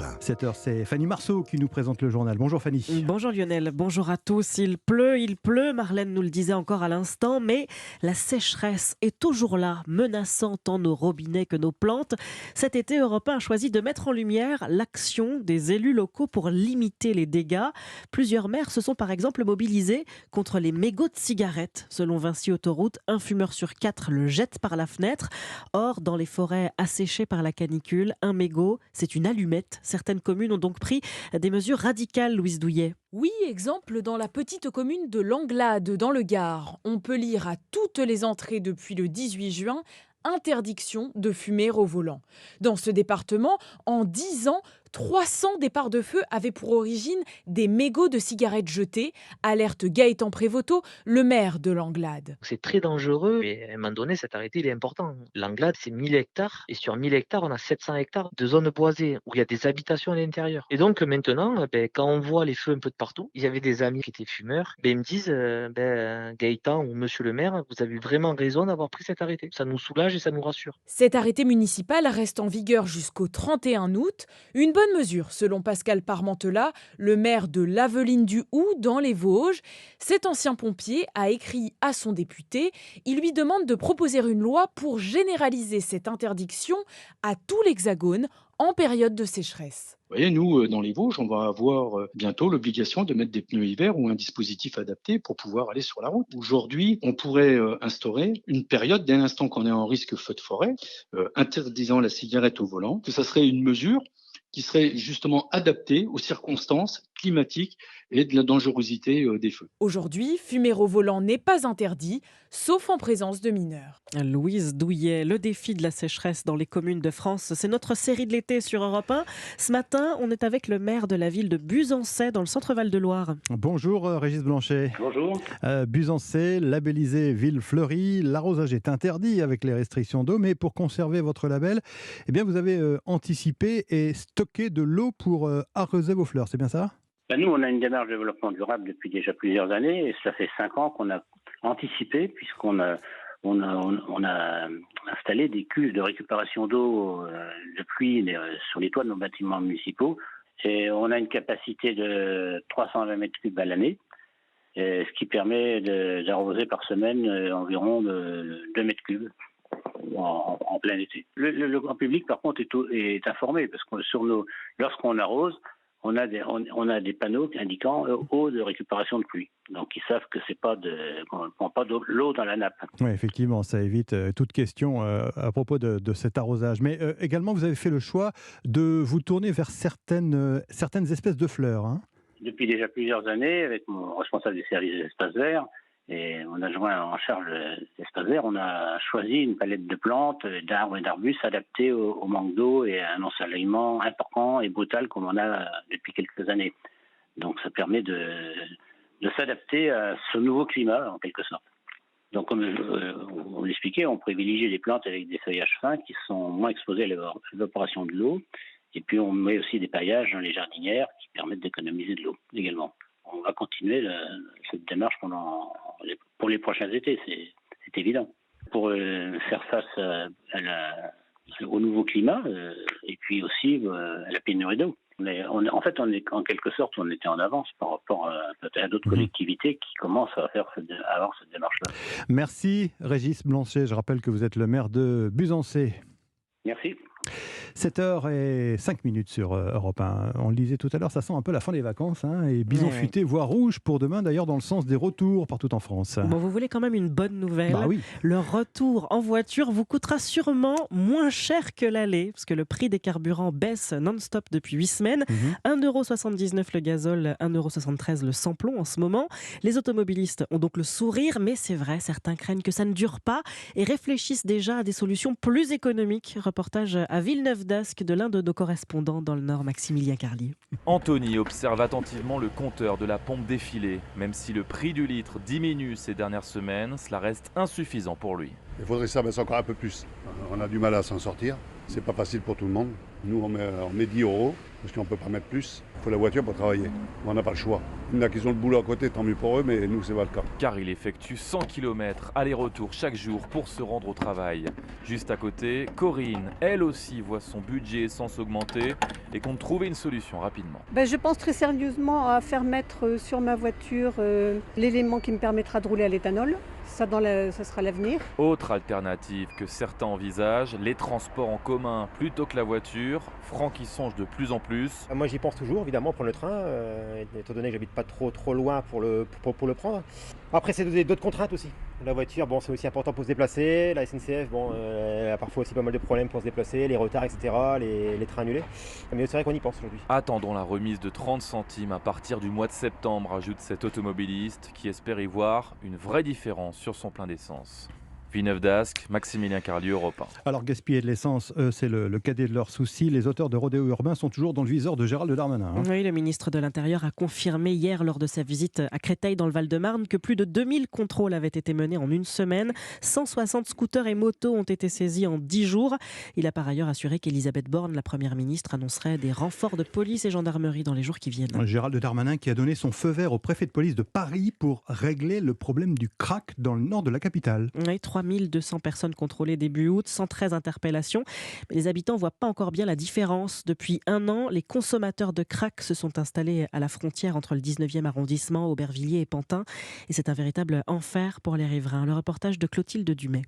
Europe 1. 7h, c'est Fanny Marceau qui nous présente le journal. Bonjour Fanny. Bonjour Lionel, bonjour à tous. Il pleut, Marlène nous le disait encore à l'instant, mais la sécheresse est toujours là, menaçant tant nos robinets que nos plantes. Cet été, Europe 1 a choisi de mettre en lumière l'action des élus locaux pour limiter les dégâts. Plusieurs maires se sont par exemple mobilisés contre les mégots de cigarettes. Selon Vinci Autoroute, un fumeur sur 4 le jette par la fenêtre. Or, dans les forêts asséchées par la canicule, un mégot, c'est une allumette. Certaines communes ont donc pris des mesures radicales, Louise Douillet. Oui, exemple dans la petite commune de Langlade, dans le Gard. On peut lire à toutes les entrées depuis le 18 juin interdiction de fumer au volant. Dans ce département, en 10 ans, 300 départs de feu avaient pour origine des mégots de cigarettes jetées, alerte Gaëtan Prévoto, le maire de Langlade. C'est très dangereux et à un moment donné, cet arrêté il est important. L'Anglade, c'est 1000 hectares et sur 1000 hectares, on a 700 hectares de zones boisées où il y a des habitations à l'intérieur. Et donc maintenant, quand on voit les feux un peu de partout, il y avait des amis qui étaient fumeurs, ils me disent Gaëtan ou monsieur le maire, vous avez vraiment raison d'avoir pris cet arrêté. Ça nous soulage et ça nous rassure. Cet arrêté municipal reste en vigueur jusqu'au 31 août. Une bonne mesure, selon Pascal Parmentela, le maire de Laveline-du-Houx, dans les Vosges. Cet ancien pompier a écrit à son député. Il lui demande de proposer une loi pour généraliser cette interdiction à tout l'Hexagone en période de sécheresse. Vous voyez, nous, dans les Vosges, on va avoir bientôt l'obligation de mettre des pneus hiver ou un dispositif adapté pour pouvoir aller sur la route. Aujourd'hui, on pourrait instaurer une période, dès l'instant qu'on est en risque feu de forêt, interdisant la cigarette au volant, que ça serait une mesure qui serait justement adaptée aux circonstances climatiques et de la dangerosité des feux. Aujourd'hui, fumer au volant n'est pas interdit, sauf en présence de mineurs. Louise Douillet, le défi de la sécheresse dans les communes de France, c'est notre série de l'été sur Europe 1. Ce matin, on est avec le maire de la ville de Buzancais, dans le centre Val-de-Loire. Bonjour Régis Blanchet. Bonjour. Buzancais, labellisé ville fleurie, l'arrosage est interdit avec les restrictions d'eau, mais pour conserver votre label, eh bien vous avez anticipé et stocké de l'eau pour arroser vos fleurs, c'est bien ça ? Nous, on a une démarche de développement durable depuis déjà plusieurs années et ça fait 5 ans qu'on a anticipé puisqu'on a installé des cuves de récupération d'eau de pluie sur les toits de nos bâtiments municipaux. Et on a une capacité de 320 mètres cubes à l'année, ce qui permet d'arroser par semaine environ 2 mètres cubes en plein été. Le grand public, par contre, est informé parce que lorsqu'on arrose, on a des panneaux indiquant eau de récupération de pluie. Donc ils savent que qu'on ne prend pas l'eau dans la nappe. Oui, effectivement, ça évite toute question à propos de cet arrosage. Mais également, vous avez fait le choix de vous tourner vers certaines espèces de fleurs. Hein. Depuis déjà plusieurs années, avec mon responsable des services des espaces verts, et mon adjoint en charge des espaces verts, on a choisi une palette de plantes, d'arbres et d'arbustes adaptés au manque d'eau et à un ensoleillement important et brutal comme on a depuis quelques années. Donc ça permet de s'adapter à ce nouveau climat en quelque sorte. Donc comme on l'expliquait, on privilégie les plantes avec des feuillages fins qui sont moins exposés à l'évaporation de l'eau. Et puis on met aussi des paillages dans les jardinières qui permettent d'économiser de l'eau également. On va continuer cette démarche pour les prochains étés, c'est évident. Pour faire face au nouveau climat et puis aussi à la pénurie d'eau. En quelque sorte, on était en avance par rapport à d'autres collectivités qui commencent à avoir cette démarche-là. Merci Régis Blanchet, je rappelle que vous êtes le maire de Buzancais. Merci. 7h05 sur Europe 1. On le disait tout à l'heure, ça sent un peu la fin des vacances. Hein, et bison futé, voire rouge pour demain, d'ailleurs, dans le sens des retours partout en France. Bon, vous voulez quand même une bonne nouvelle. Bah oui. Le retour en voiture vous coûtera sûrement moins cher que l'aller, parce que le prix des carburants baisse non-stop depuis 8 semaines. 1,79 € le gazole, 1,73 € le samplon en ce moment. Les automobilistes ont donc le sourire, mais c'est vrai, certains craignent que ça ne dure pas et réfléchissent déjà à des solutions plus économiques. Reportage à Villeneuve-d'Ascq de l'un de nos correspondants dans le Nord, Maximilien Carlier. Anthony observe attentivement le compteur de la pompe défiler. Même si le prix du litre diminue ces dernières semaines, cela reste insuffisant pour lui. Il faudrait que ça baisse encore un peu plus. On a du mal à s'en sortir. C'est pas facile pour tout le monde. Nous, on met 10 euros, parce qu'on ne peut pas mettre plus. Il faut la voiture pour travailler. On n'a pas le choix. Il y en a qui ont le boulot à côté, tant mieux pour eux, mais nous, c'est pas le cas. Car il effectue 100 km aller-retour chaque jour pour se rendre au travail. Juste à côté, Corinne, elle aussi, voit son budget essence augmenter et compte trouver une solution rapidement. Je pense très sérieusement à faire mettre sur ma voiture l'élément qui me permettra de rouler à l'éthanol. Ça sera l'avenir. Autre alternative que certains envisagent, les transports en commun plutôt que la voiture. Franck y songe de plus en plus. Moi j'y pense toujours évidemment prendre le train, étant donné que j'habite pas trop loin pour le prendre. Après c'est d'autres contraintes aussi. La voiture, c'est aussi important pour se déplacer. La SNCF, elle a parfois aussi pas mal de problèmes pour se déplacer, les retards, etc., les trains annulés. Mais c'est vrai qu'on y pense aujourd'hui. Attendons la remise de 30 centimes à partir du mois de septembre, ajoute cet automobiliste qui espère y voir une vraie différence sur son plein d'essence. Villeneuve d'Ascq, Maximilien Carlier, Europe 1. Alors gaspiller de l'essence, c'est le cadet de leurs soucis. Les auteurs de Rodéo Urbain sont toujours dans le viseur de Gérald Darmanin. Oui, le ministre de l'Intérieur a confirmé hier lors de sa visite à Créteil dans le Val-de-Marne que plus de 2000 contrôles avaient été menés en une semaine. 160 scooters et motos ont été saisis en 10 jours. Il a par ailleurs assuré qu'Elisabeth Borne, la première ministre, annoncerait des renforts de police et gendarmerie dans les jours qui viennent. Gérald Darmanin qui a donné son feu vert au préfet de police de Paris pour régler le problème du crack dans le nord de la capitale. Oui, 3200 personnes contrôlées début août, 113 interpellations. Mais les habitants ne voient pas encore bien la différence. Depuis un an, les consommateurs de crack se sont installés à la frontière entre le 19e arrondissement, Aubervilliers et Pantin. Et c'est un véritable enfer pour les riverains. Le reportage de Clotilde Dumay.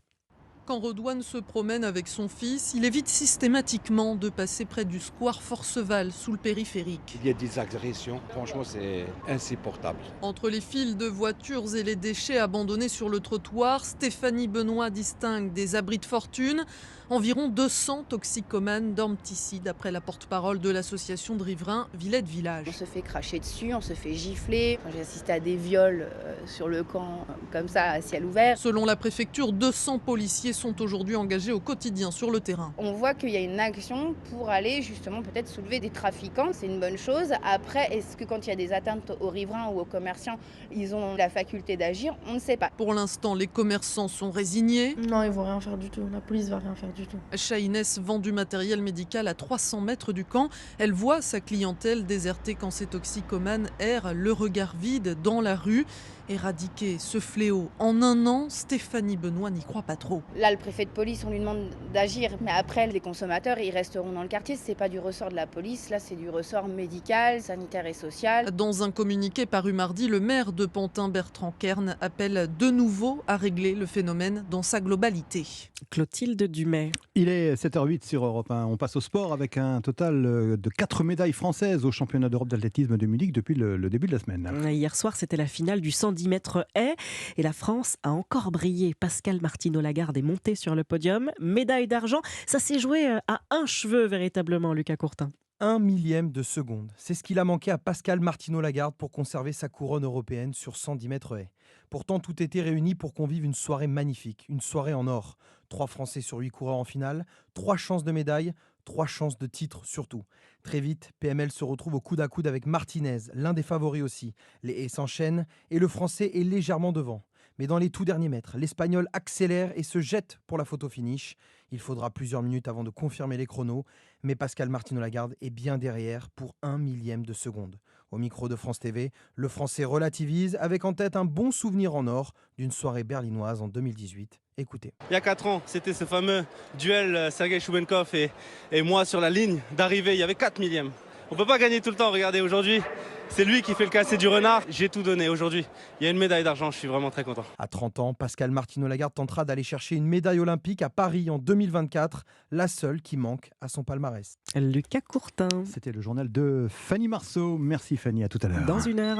Quand Redouane se promène avec son fils, il évite systématiquement de passer près du square Forceval, sous le périphérique. Il y a des agressions, franchement c'est insupportable. Entre les files de voitures et les déchets abandonnés sur le trottoir, Stéphanie Benoît distingue des abris de fortune. Environ 200 toxicomanes dorment ici, d'après la porte-parole de l'association de riverains Villette Village. On se fait cracher dessus, on se fait gifler. J'ai assisté à des viols sur le camp, comme ça, à ciel ouvert. Selon la préfecture, 200 policiers sont aujourd'hui engagés au quotidien sur le terrain. On voit qu'il y a une action pour aller justement peut-être soulever des trafiquants. C'est une bonne chose. Après, est-ce que quand il y a des atteintes aux riverains ou aux commerçants, ils ont la faculté d'agir? On ne sait pas. Pour l'instant, les commerçants sont résignés. Non, ils ne vont rien faire du tout. La police ne va rien faire du tout. Chahinès vend du matériel médical à 300 mètres du camp. Elle voit sa clientèle déserter quand ces toxicomanes errent le regard vide dans la rue. Éradiquer ce fléau en un an, Stéphanie Benoît n'y croit pas trop. Là, le préfet de police, on lui demande d'agir. Mais après, les consommateurs, ils resteront dans le quartier. Ce n'est pas du ressort de la police. Là, c'est du ressort médical, sanitaire et social. Dans un communiqué paru mardi, le maire de Pantin, Bertrand Kern, appelle de nouveau à régler le phénomène dans sa globalité. Clotilde Dumay. Il est 7h08 sur Europe 1. On passe au sport avec un total de 4 médailles françaises au championnat d'Europe d'athlétisme de Munich depuis le début de la semaine. Hier soir, c'était la finale du 110 mètres haies et la France a encore brillé. Pascal Martino-Lagarde est monté sur le podium. Médaille d'argent, ça s'est joué à un cheveu véritablement, Lucas Courtin. 1 millième de seconde. C'est ce qu'il a manqué à Pascal Martino-Lagarde pour conserver sa couronne européenne sur 110 mètres haies. Pourtant, tout était réuni pour qu'on vive une soirée magnifique, une soirée en or. 3 Français sur 8 coureurs en finale, 3 chances de médaille, 3 chances de titre surtout. Très vite, PML se retrouve au coude à coude avec Martinez, l'un des favoris aussi. Les haies s'enchaînent et le Français est légèrement devant. Mais dans les tout derniers mètres, l'Espagnol accélère et se jette pour la photo finish. Il faudra plusieurs minutes avant de confirmer les chronos, mais Pascal Martino-Lagarde est bien derrière pour 1 millième de seconde. Au micro de France TV, le Français relativise avec en tête un bon souvenir en or d'une soirée berlinoise en 2018. Écoutez. Il y a 4 ans, c'était ce fameux duel Sergei Choubenkov et moi sur la ligne d'arrivée. Il y avait 4 millièmes. On ne peut pas gagner tout le temps. Regardez, aujourd'hui, c'est lui qui fait le cassé du renard. J'ai tout donné aujourd'hui. Il y a une médaille d'argent, je suis vraiment très content. À 30 ans, Pascal Martino-Lagarde tentera d'aller chercher une médaille olympique à Paris en 2024, la seule qui manque à son palmarès. Lucas Courtin. C'était le journal de Fanny Marceau. Merci Fanny, à tout à l'heure. Dans une heure.